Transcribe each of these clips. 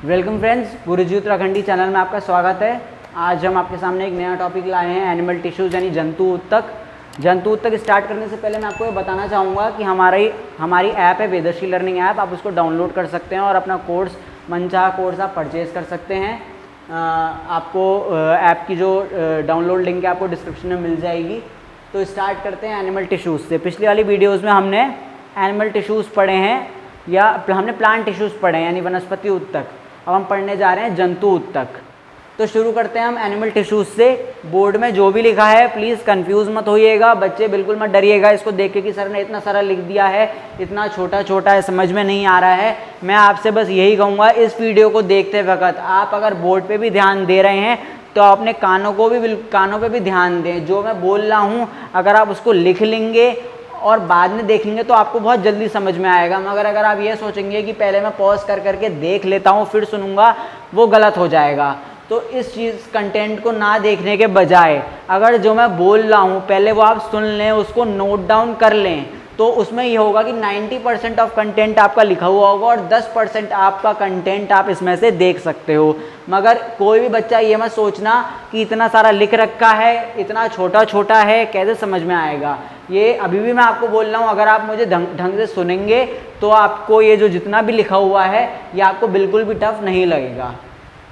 Welcome friends, गुरुजी Uttarakhandi channel में आपका स्वागत है। आज हम आपके सामने एक नया टॉपिक लाए हैं, एनिमल टिश्यूज़ यानी जंतु उत्तक। जंतु उत्तक स्टार्ट करने से पहले मैं आपको ये बताना चाहूँगा कि हमारी ऐप है वेदर्शी लर्निंग ऐप। आप उसको डाउनलोड कर सकते हैं और अपना कोर्स मनचाहा कोर्स आप परचेज़ कर सकते हैं। आपको ऐप की जो डाउनलोड लिंक है आपको डिस्क्रिप्शन में मिल जाएगी। तो स्टार्ट करते हैं एनिमल टिश्यूज़ से। पिछली वाली वीडियोज़ में हमने एनिमल टिश्यूज़ पढ़े हैं या हमने प्लांट टिश्यूज़ पढ़े हैं यानी वनस्पति उत्तक। अब हम पढ़ने जा रहे हैं जंतु उत्तक। तो शुरू करते हैं हम एनिमल टिश्यूज़ से। बोर्ड में जो भी लिखा है प्लीज़ कंफ्यूज मत होइएगा, बच्चे बिल्कुल मत डरिएगा इसको देख के कि सर ने इतना सारा लिख दिया है, इतना छोटा छोटा है, समझ में नहीं आ रहा है। मैं आपसे बस यही कहूँगा, इस वीडियो को देखते वक्त आप अगर बोर्ड पे भी ध्यान दे रहे हैं तो अपने कानों पे भी ध्यान दें। जो मैं बोल रहा हूँ अगर आप उसको लिख लेंगे और बाद में देखेंगे तो आपको बहुत जल्दी समझ में आएगा। मगर अगर आप ये सोचेंगे कि पहले मैं पॉज कर करके देख लेता हूँ फिर सुनूंगा, वो गलत हो जाएगा। तो इस कंटेंट को ना देखने के बजाय अगर जो मैं बोल रहा हूँ पहले वो आप सुन लें, उसको नोट डाउन कर लें, तो उसमें ये होगा कि 90% ऑफ कंटेंट आपका लिखा हुआ होगा और 10% आपका कंटेंट आप इसमें से देख सकते हो। मगर कोई भी बच्चा ये मत सोचना कि इतना सारा लिख रखा है, इतना छोटा छोटा है, कैसे समझ में आएगा। ये अभी भी मैं आपको बोल रहा हूँ, अगर आप मुझे ढंग से सुनेंगे तो आपको ये जो जितना भी लिखा हुआ है ये आपको बिल्कुल भी टफ नहीं लगेगा।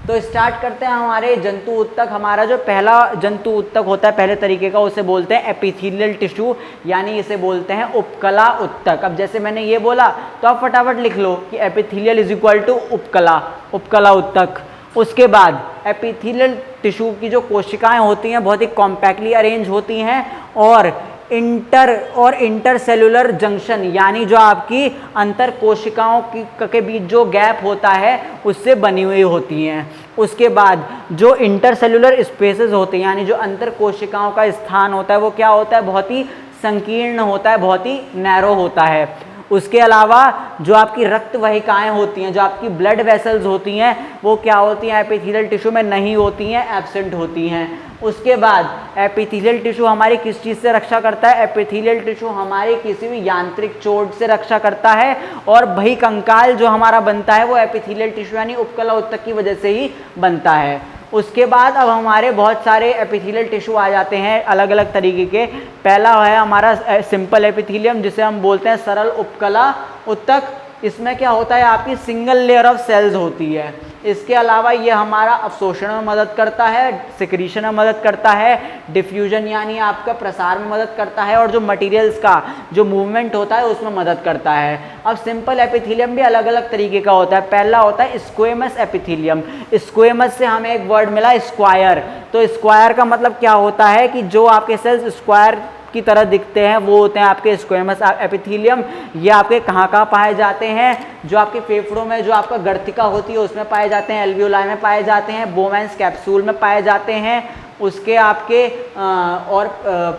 तो स्टार्ट करते हैं हमारे जंतु उत्तक। हमारा जो पहला जंतु उत्तक होता है पहले तरीके का, उसे बोलते हैं एपिथेलियल टिश्यू यानी इसे बोलते हैं उपकला उत्तक। अब जैसे मैंने ये बोला तो आप फटाफट लिख लो कि एपिथेलियल इज इक्वल टू उपकला उत्तक। उसके बाद एपिथेलियल टिश्यू की जो कोशिकाएं होती हैं बहुत ही कॉम्पैक्टली अरेंज होती हैं और इंटर सेलुलर जंक्शन यानी जो आपकी अंतर कोशिकाओं के बीच जो गैप होता है उससे बनी हुई होती हैं। उसके बाद जो इंटर सेलुलर स्पेसेस होते हैं यानी जो अंतर कोशिकाओं का स्थान होता है वो क्या होता है, बहुत ही संकीर्ण होता है, बहुत ही नैरो होता है। उसके अलावा जो आपकी रक्त वाहिकाएं होती हैं, जो आपकी ब्लड वेसल्स होती हैं, वो क्या होती हैं, एपिथेलियल टिश्यू में नहीं होती हैं, एब्सेंट होती हैं। उसके बाद एपिथेलियल टिश्यू हमारी किस चीज़ से रक्षा करता है? एपिथेलियल टिश्यू हमारी किसी भी यांत्रिक चोट से रक्षा करता है और वही कंकाल जो हमारा बनता है वो एपिथेलियल टिश्यू यानी उपकला उत्तक की वजह से ही बनता है। उसके बाद अब हमारे बहुत सारे एपिथेलियल टिश्यू आ जाते हैं अलग अलग तरीके के। पहला है हमारा सिंपल एपिथेलियम जिसे हम बोलते हैं सरल उपकला उत्तक। इसमें क्या होता है, आपकी सिंगल लेयर ऑफ सेल्स होती है। इसके अलावा ये हमारा अवशोषण में मदद करता है, सिक्रीशन में मदद करता है, डिफ्यूजन यानी आपका प्रसार में मदद करता है और जो मटेरियल्स का जो मूवमेंट होता है उसमें मदद करता है। अब सिंपल एपिथेलियम भी अलग अलग तरीके का होता है। पहला होता है स्क्वेमस एपिथेलियम। स्क्वेमस से हमें एक वर्ड मिला स्क्वायर। तो स्क्वायर का मतलब क्या होता है कि जो आपके सेल्स स्क्वायर की तरह दिखते हैं वो होते हैं आपके स्क्वेमस एपिथेलियम। ये आपके कहाँ पाए जाते हैं? जो आपके फेफड़ों में जो आपका गर्तिका होती है उसमें पाए जाते हैं, एल्वियोलाई में पाए जाते हैं, बोवेंस कैप्सूल में पाए जाते हैं। उसके आपके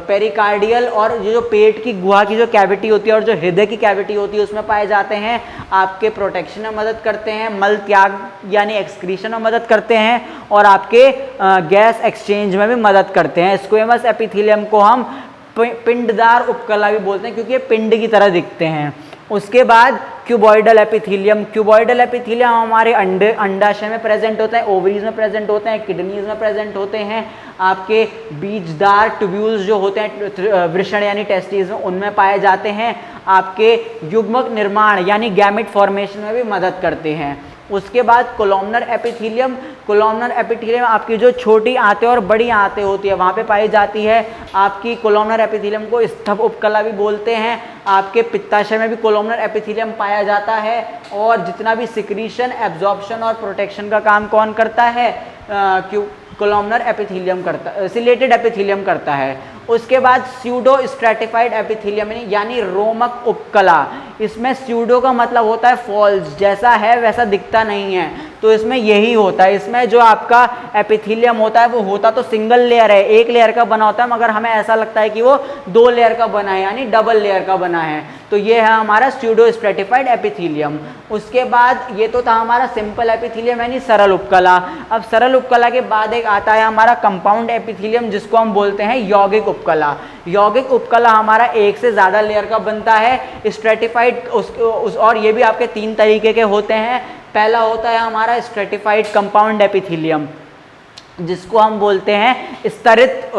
पेरिकार्डियल और जो पेट की गुहा की जो कैविटी होती है और जो हृदय की कैविटी होती है उसमें पाए जाते हैं। आपके प्रोटेक्शन में मदद करते हैं, मल त्याग यानी एक्सक्रीशन में मदद करते हैं और आपके गैस एक्सचेंज में भी मदद करते हैं। स्क्वेमस एपिथेलियम को हम पिंडदार उपकला भी बोलते हैं क्योंकि ये पिंड की तरह दिखते हैं। उसके बाद क्यूबॉइडल एपिथेलियम। क्यूबॉइडल एपिथेलियम हमारे अंडाशय में प्रेजेंट होता है, ओवरीज में प्रेजेंट होते हैं, किडनीज में प्रेजेंट होते हैं। आपके बीजदार ट्यूब्यूल्स जो होते हैं वृषण यानी टेस्टिस में उनमें पाए जाते हैं। आपके युग्मक निर्माण यानी गैमेट फॉर्मेशन में भी मदद करते हैं। उसके बाद कोलोमनर एपिथेलियम। कोलोमनर एपिथेलियम आपकी जो छोटी आंतें और बड़ी आंतें होती है वहाँ पे पाई जाती है। आपकी कोलोमनर एपिथेलियम को स्तंभ उपकला भी बोलते हैं। आपके पित्ताशय में भी कोलोमनर एपिथेलियम पाया जाता है और जितना भी सिक्रीशन, एब्जॉर्प्शन और प्रोटेक्शन का काम कौन करता है? कोलोमनर एपिथेलियम करता, सिलेटेड एपिथेलियम करता है। उसके बाद स्यूडो स्ट्रैटिफाइड एपिथेलियम यानी रोमक उपकला। इसमें स्यूडो का मतलब होता है फॉल्स, जैसा है वैसा दिखता नहीं है, तो इसमें यही होता है। इसमें जो आपका एपिथेलियम होता है वो होता तो सिंगल लेयर है, एक लेयर का बना होता है, मगर हमें ऐसा लगता है कि वो 2 लेयर का बना है यानी डबल लेयर का बना है। तो ये है हमारा स्यूडो स्ट्रैटिफाइड एपिथेलियम। उसके बाद ये तो था हमारा सिंपल एपिथेलियम यानी सरल उपकला। अब सरल उपकला के बाद एक आता है हमारा कंपाउंड एपिथेलियम जिसको हम बोलते हैं यौगिक उपकला। यौगिक उपकला हमारा एक से ज़्यादा लेयर का बनता है, स्ट्रैटिफाइड और ये भी आपके 3 तरीके के होते हैं। पहला होता है हमारा स्ट्रेटिफाइड कंपाउंड एपिथेलियम, जिसको हम बोलते हैं स्तरित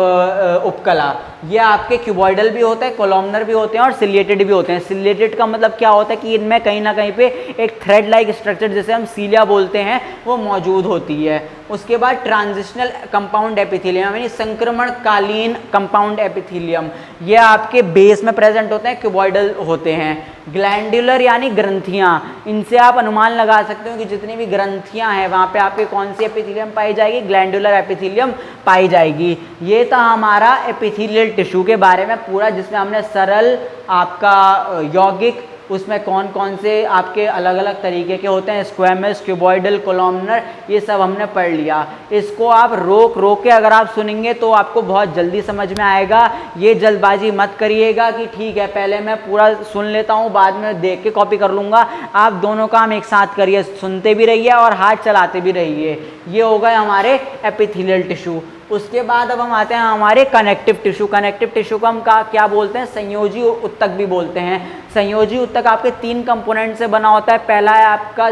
उपकला। ये आपके क्यूबॉइडल भी होते हैं, कोलॉमनर भी होते हैं और सिलिएटेड भी होते हैं। सिलिएटेड का मतलब क्या होता है कि इनमें कहीं ना कहीं पे एक थ्रेड लाइक स्ट्रक्चर, जिसे हम सीलिया बोलते हैं, वो मौजूद होती है। उसके बाद ट्रांजिशनल कंपाउंड एपिथेलियम यानी संक्रमणकालीन कंपाउंड एपिथेलियम, ये आपके बेस में प्रेजेंट होते हैं, क्यूबॉइडल होते हैं। ग्लैंडुलर यानी ग्रंथियां, इनसे आप अनुमान लगा सकते हो कि जितनी भी ग्रंथियां हैं वहाँ पे आपके कौन सी एपिथेलियम पाई जाएगी, ग्लैंडुलर एपिथेलियम पाई जाएगी। ये था हमारा एपिथेलियल टिश्यू के बारे में पूरा, जिसमें हमने सरल, आपका यौगिक, उसमें कौन कौन से आपके अलग अलग तरीके के होते हैं, स्क्वैमस, क्यूबॉइडल, कोलॉमनर, ये सब हमने पढ़ लिया। इसको आप रोक के अगर आप सुनेंगे तो आपको बहुत जल्दी समझ में आएगा। ये जल्दबाजी मत करिएगा कि ठीक है पहले मैं पूरा सुन लेता हूँ बाद में देख के कॉपी कर लूँगा। आप दोनों काम एक साथ करिए, सुनते भी रहिए और हाथ चलाते भी रहिए। ये हो गए हमारे एपिथेलियल टिश्यू। उसके बाद अब हम आते हैं हमारे कनेक्टिव टिश्यू। कनेक्टिव टिश्यू को हम क्या बोलते हैं, संयोजी उत्तक भी बोलते हैं। संयोजी उत्तक आपके 3 कंपोनेंट से बना होता है। पहला है आपका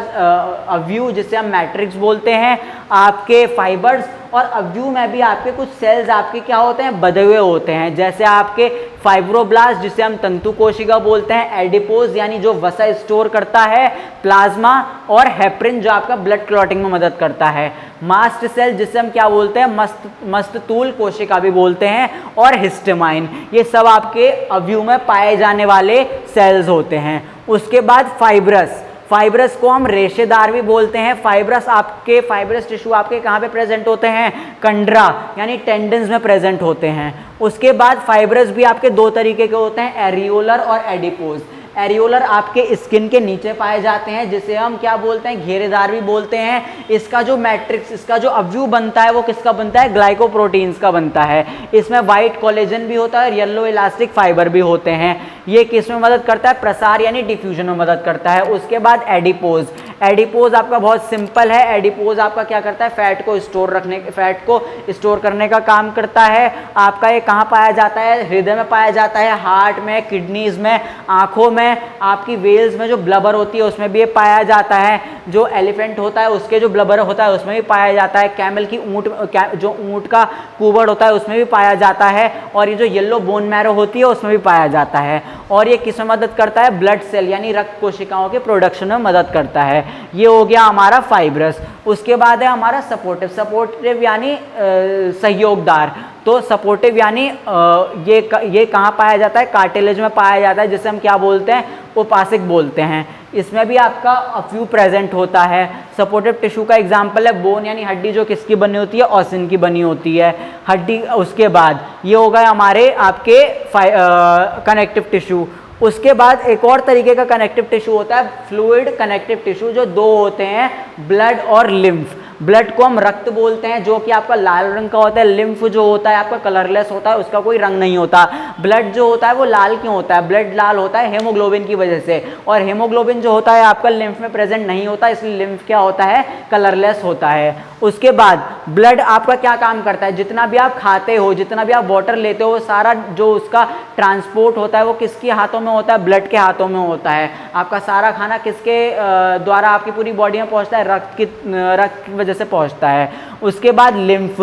अव्यूह, जिसे हम मैट्रिक्स बोलते हैं, आपके फाइबर्स, और अव्यूह में भी आपके कुछ सेल्स आपके क्या होते हैं, बधे हुए होते हैं। जैसे आपके फाइब्रोब्लास्ट, जिसे हम तंतु कोशिका बोलते हैं, एडिपोज यानी जो वसा स्टोर करता है, प्लाज्मा, और हेपरिन जो आपका ब्लड क्लॉटिंग में मदद करता है, मास्ट सेल जिसे हम क्या बोलते हैं, मस्तूल कोशिका भी बोलते हैं, और हिस्टामाइन। ये सब आपके अव्यूह में पाए जाने वाले सेल्स होते हैं। उसके बाद फाइब्रस, फाइब्रस को हम रेशेदार भी बोलते हैं। फाइब्रस टिश्यू आपके कहाँ पे प्रेजेंट होते हैं, कंडरा यानी टेंडन्स में प्रेजेंट होते हैं। उसके बाद फाइब्रस भी आपके 2 तरीके के होते हैं, एरियोलर और एडिपोज। एरियोलर आपके स्किन के नीचे पाए जाते हैं, जिसे हम क्या बोलते हैं, घेरेदार भी बोलते हैं। इसका जो मैट्रिक्स, इसका जो अव्यूह बनता है वो किसका बनता है, ग्लाइकोप्रोटीन्स का बनता है। इसमें व्हाइट कोलेजन भी होता है और येलो इलास्टिक फाइबर भी होते हैं। ये किस में मदद करता है, प्रसार यानी डिफ्यूजन में मदद करता है। उसके बाद एडिपोज, एडिपोज आपका बहुत सिंपल है। एडिपोज आपका क्या करता है, फैट को स्टोर करने का काम करता है। आपका ये कहाँ पाया जाता है, हृदय में पाया जाता है, हार्ट में, किडनीज में, आंखों में, आपकी वेल्स में जो ब्लबर होती है उसमें भी ये पाया जाता है। जो एलिफेंट होता है उसके जो ब्लबर होता है उसमें भी पाया जाता है। कैमल की जो ऊंट का कुबड़ होता है उसमें भी पाया जाता है। और ये जो येलो बोन मैरो होती है उसमें भी पाया जाता है। और ये किस में मदद करता है, ब्लड सेल यानी रक्त कोशिकाओं के प्रोडक्शन में मदद करता है। ये हो गया हमारा फाइब्रस। उसके बाद है हमारा सपोर्टिव। सपोर्टिव यानी सहयोगदार। तो सपोर्टिव यानी ये कहाँ पाया जाता है, कार्टिलेज में पाया जाता है, जिसे हम क्या बोलते हैं, उपासिक बोलते हैं। इसमें भी आपका अव्यूह प्रेजेंट होता है। सपोर्टिव टिश्यू का एग्जांपल है बोन यानी हड्डी, जो किसकी बनी होती है, ऑसिन की बनी होती है हड्डी। उसके बाद ये हो गए हमारे आपके कनेक्टिव टिश्यू। उसके बाद एक और तरीके का कनेक्टिव टिश्यू होता है फ्लूइड कनेक्टिव टिश्यू, जो 2 होते हैं, ब्लड और लिम्फ। ब्लड को हम रक्त बोलते हैं, जो कि आपका लाल रंग का होता है। लिम्फ जो होता है आपका कलरलेस होता है, उसका कोई रंग नहीं होता। ब्लड जो होता है वो लाल क्यों होता है, ब्लड लाल होता है हेमोग्लोबिन की वजह से, और हेमोग्लोबिन जो होता है आपका लिम्फ में प्रेजेंट नहीं होता, इसलिए लिम्फ क्या होता है, कलरलेस होता है। उसके बाद ब्लड आपका क्या काम करता है, जितना भी आप खाते हो, जितना भी आप वाटर लेते हो, सारा जो उसका ट्रांसपोर्ट होता है वो किसके हाथों में होता है, ब्लड के हाथों में होता है। आपका सारा खाना किसके द्वारा आपकी पूरी बॉडी में पहुंचता है, रक्त की वजह से पहुंचता है। उसके बाद लिम्फ,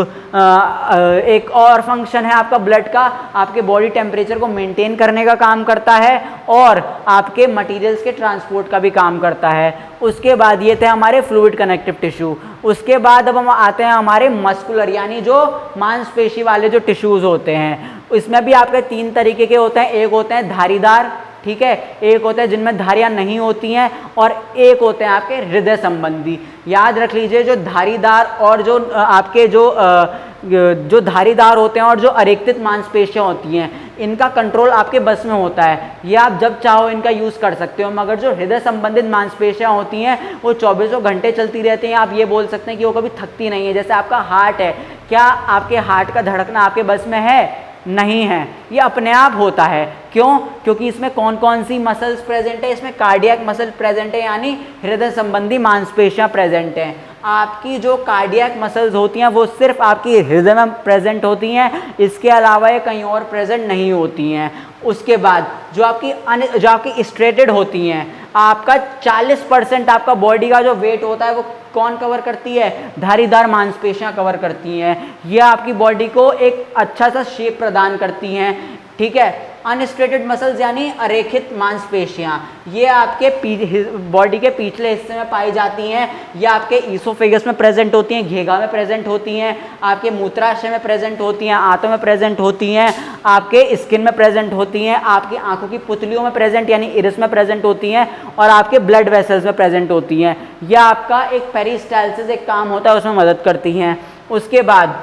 एक और फंक्शन है आपका ब्लड का, आपके बॉडी टेम्परेचर को मेंटेन करने का काम करता है और आपके मटेरियल्स के ट्रांसपोर्ट का भी काम करता है। उसके बाद ये थे हमारे फ्लूइड कनेक्टिव टिश्यू। उसके बाद अब हम आते हैं हमारे मस्कुलर यानी जो मांसपेशी वाले जो टिश्यूज होते हैं। इसमें भी आपके 3 तरीके के होते हैं। एक होते हैं धारीदार, ठीक है, एक होते हैं जिनमें धारियां नहीं होती हैं, और एक होते हैं आपके हृदय संबंधी। याद रख लीजिए, जो धारीदार और जो आपके जो धारीदार होते हैं और जो अरेक्तित मांसपेशियां होती हैं, इनका कंट्रोल आपके बस में होता है। ये आप जब चाहो इनका यूज़ कर सकते हो। मगर जो हृदय संबंधित मांसपेशियां होती हैं वो 24 घंटे चलती रहती हैं। आप ये बोल सकते हैं कि वो कभी थकती नहीं है। जैसे आपका हार्ट है, क्या आपके हार्ट का धड़कना आपके बस में है, नहीं है, ये अपने आप होता है। क्यों, क्योंकि इसमें कौन कौन सी मसल्स प्रेजेंट है, इसमें कार्डियक मसल प्रेजेंट है यानी हृदय संबंधी मांसपेशियां प्रेजेंट हैं। आपकी जो कार्डियक मसल्स होती हैं वो सिर्फ आपकी हृदय में प्रेजेंट होती हैं, इसके अलावा ये कहीं और प्रेजेंट नहीं होती हैं। उसके बाद जो आपकी स्ट्रेटेड होती हैं, आपका 40% आपका बॉडी का जो वेट होता है वो कौन कवर करती है? धारीदार मांसपेशियां कवर करती हैं। ये आपकी बॉडी को एक अच्छा सा शेप प्रदान करती हैं, ठीक है। अनस्ट्रेटेड मसल्स यानी अरेखित मांसपेशियां, ये आपके बॉडी के पिछले हिस्से में पाई जाती हैं। ये आपके ईसोफेगस में प्रेजेंट होती हैं, घेगा में प्रेजेंट होती हैं, आपके मूत्राशय में प्रेजेंट होती हैं, आंतों में प्रेजेंट होती हैं, आपके स्किन में प्रेजेंट होती हैं, आपकी आंखों की पुतलियों में प्रेजेंट यानी इरिस में प्रेजेंट होती हैं, और आपके ब्लड वेसल्स में प्रेजेंट होती हैं। यह आपका एक पेरिस्टालसिस एक काम होता है, उसमें मदद करती हैं। उसके बाद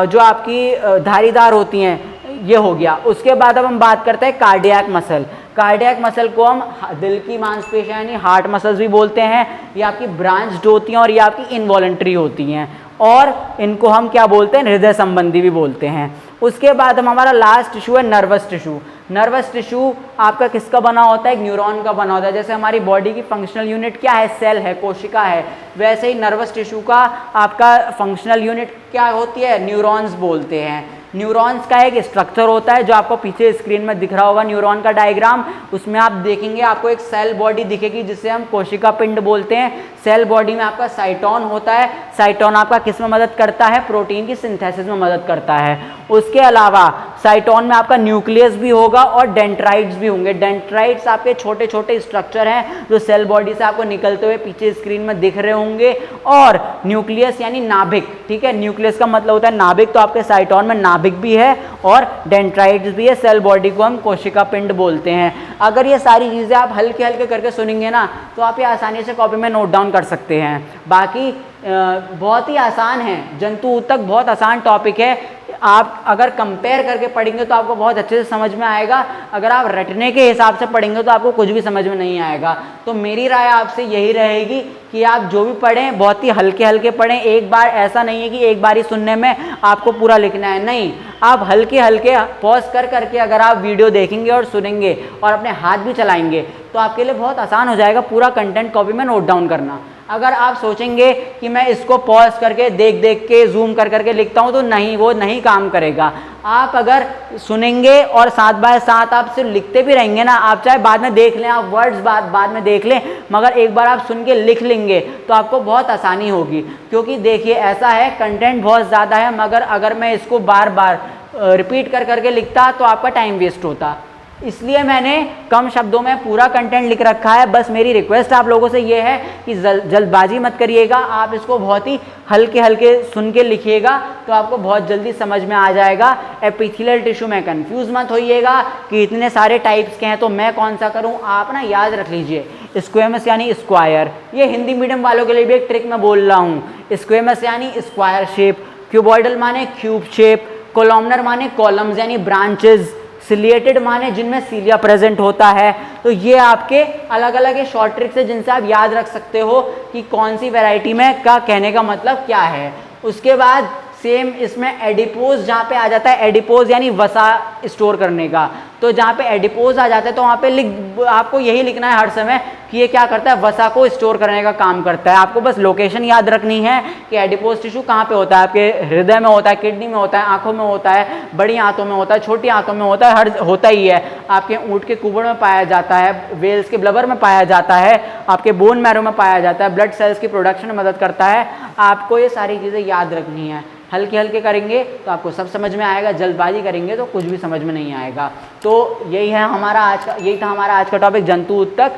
जो आपकी धारीदार होती हैं, ये हो गया। उसके बाद अब हम बात करते हैं कार्डियक मसल। कार्डियक मसल को हम दिल की मांसपेशियां यानी हार्ट मसल्स भी बोलते हैं। ये आपकी ब्रांच्ड होती हैं और ये आपकी इनवॉलेंट्री होती हैं, और इनको हम क्या बोलते हैं? हृदय संबंधी भी बोलते हैं। उसके बाद हम हमारा लास्ट टिश्यू है नर्वस टिश्यू। नर्वस टिश्यू आपका किसका बना होता है? एक न्यूरॉन का बना होता है। जैसे हमारी बॉडी की फंक्शनल यूनिट क्या है? सेल है, कोशिका है। वैसे ही नर्वस टिश्यू का आपका फंक्शनल यूनिट क्या होती है? न्यूरॉन्स बोलते हैं। न्यूरॉन्स का एक स्ट्रक्चर होता है जो आपको पीछे स्क्रीन में दिख रहा होगा, न्यूरॉन का डायग्राम। उसमें आप देखेंगे आपको एक सेल बॉडी दिखेगी जिसे हम कोशिका पिंड बोलते हैं। सेल बॉडी में आपका साइटोन होता है। साइटोन आपका किस में मदद करता है? प्रोटीन की सिंथेसिस में मदद करता है। उसके अलावा साइटोन में आपका न्यूक्लियस भी होगा और डेंड्राइट्स भी होंगे। डेंड्राइट्स आपके छोटे छोटे स्ट्रक्चर हैं जो सेल बॉडी से आपको निकलते हुए पीछे स्क्रीन में दिख रहे होंगे। और न्यूक्लियस यानी नाभिक, ठीक है। न्यूक्लियस का मतलब होता है नाभिक, तो आपके साइटोन में नाभिक भी है और डेंड्राइट्स भी है। सेल बॉडी को हम कोशिका पिंड बोलते हैं। अगर ये सारी चीज़ें आप हल्के हल्के करके सुनेंगे ना, तो आप ये आसानी से कॉपी में नोट डाउन कर सकते हैं। बाकी बहुत ही आसान है, जंतु ऊतक बहुत आसान टॉपिक है। आप अगर कंपेयर करके पढ़ेंगे तो आपको बहुत अच्छे से समझ में आएगा। अगर आप रटने के हिसाब से पढ़ेंगे तो आपको कुछ भी समझ में नहीं आएगा। तो मेरी राय आपसे यही रहेगी कि आप जो भी पढ़ें बहुत ही हल्के हल्के पढ़ें। एक बार ऐसा नहीं है कि एक बार ही सुनने में आपको पूरा लिखना है, नहीं। आप हल्के हल्के पॉज कर करके अगर आप वीडियो देखेंगे और सुनेंगे और अपने हाथ भी चलाएंगे तो आपके लिए बहुत आसान हो जाएगा पूरा कंटेंट कॉपी में नोट डाउन करना। अगर आप सोचेंगे कि मैं इसको पॉज करके देख देख के जूम कर करके लिखता हूं, तो नहीं, वो नहीं काम करेगा। आप अगर सुनेंगे और साथ बाय साथ आप सिर्फ लिखते भी रहेंगे ना, आप चाहे बाद में देख लें, आप वर्ड्स बाद में देख लें, मगर एक बार आप सुन के लिख लेंगे तो आपको बहुत आसानी होगी। क्योंकि देखिए ऐसा है, कंटेंट बहुत ज़्यादा है, मगर अगर मैं इसको बार बार रिपीट कर करके लिखता तो आपका टाइम वेस्ट होता। इसलिए मैंने कम शब्दों में पूरा कंटेंट लिख रखा है। बस मेरी रिक्वेस्ट आप लोगों से ये है कि जल्दबाजी मत करिएगा। आप इसको बहुत ही हल्के हल्के सुन के लिखिएगा तो आपको बहुत जल्दी समझ में आ जाएगा। एपिथेलियल टिश्यू में कंफ्यूज मत होइएगा कि इतने सारे टाइप्स के हैं तो मैं कौन सा करूं। आप ना याद रख लीजिए, स्क्वेमस यानी स्क्वायर। ये हिंदी मीडियम वालों के लिए भी एक ट्रिक मैं बोल रहा हूँ। स्क्वेमस यानी स्क्वायर शेप, क्यूबॉइडल माने क्यूब शेप, कोलमनर माने कॉलम्स यानी ब्रांचेस, सिलिएटेड माने जिनमें सीलिया प्रेजेंट होता है। तो ये आपके अलग अलग ये शॉर्ट ट्रिक्स है जिनसे आप याद रख सकते हो कि कौन सी वैरायटी में का कहने का मतलब क्या है। उसके बाद सेम इसमें एडिपोज जहाँ पे आ जाता है, एडिपोज यानी वसा स्टोर करने का। तो जहाँ पे एडिपोज आ जाता है तो वहाँ पे आपको यही लिखना है हर समय कि ये क्या करता है, वसा को स्टोर करने का काम करता है। आपको बस लोकेशन याद रखनी है कि एडिपोज टिश्यू कहाँ पे होता है। आपके हृदय में होता है, किडनी में होता है, आंखों में होता है, बड़ी आंतों में होता है, छोटी आंतों में होता है, हर होता ही है। आपके ऊँट के कुबड़ में पाया जाता है, वेल्स के ब्लबर में पाया जाता है, आपके बोन मैरो में पाया जाता है, ब्लड सेल्स की प्रोडक्शन में मदद करता है। आपको ये सारी चीज़ें याद रखनी है। हल्के हल्के करेंगे तो आपको सब समझ में आएगा, जल्दबाजी करेंगे तो कुछ भी समझ में नहीं आएगा। तो यही था हमारा आज का टॉपिक, जंतु ऊतक।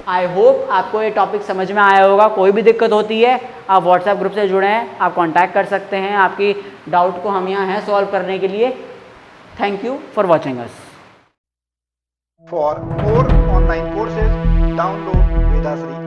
आई होप आपको ये टॉपिक समझ में आया होगा। कोई भी दिक्कत होती है आप व्हाट्सएप ग्रुप से जुड़े हैं, आप कांटेक्ट कर सकते हैं। आपकी डाउट को हम यहाँ हैं सॉल्व करने के लिए। Thank you for watching us. For more online courses, download Vedasri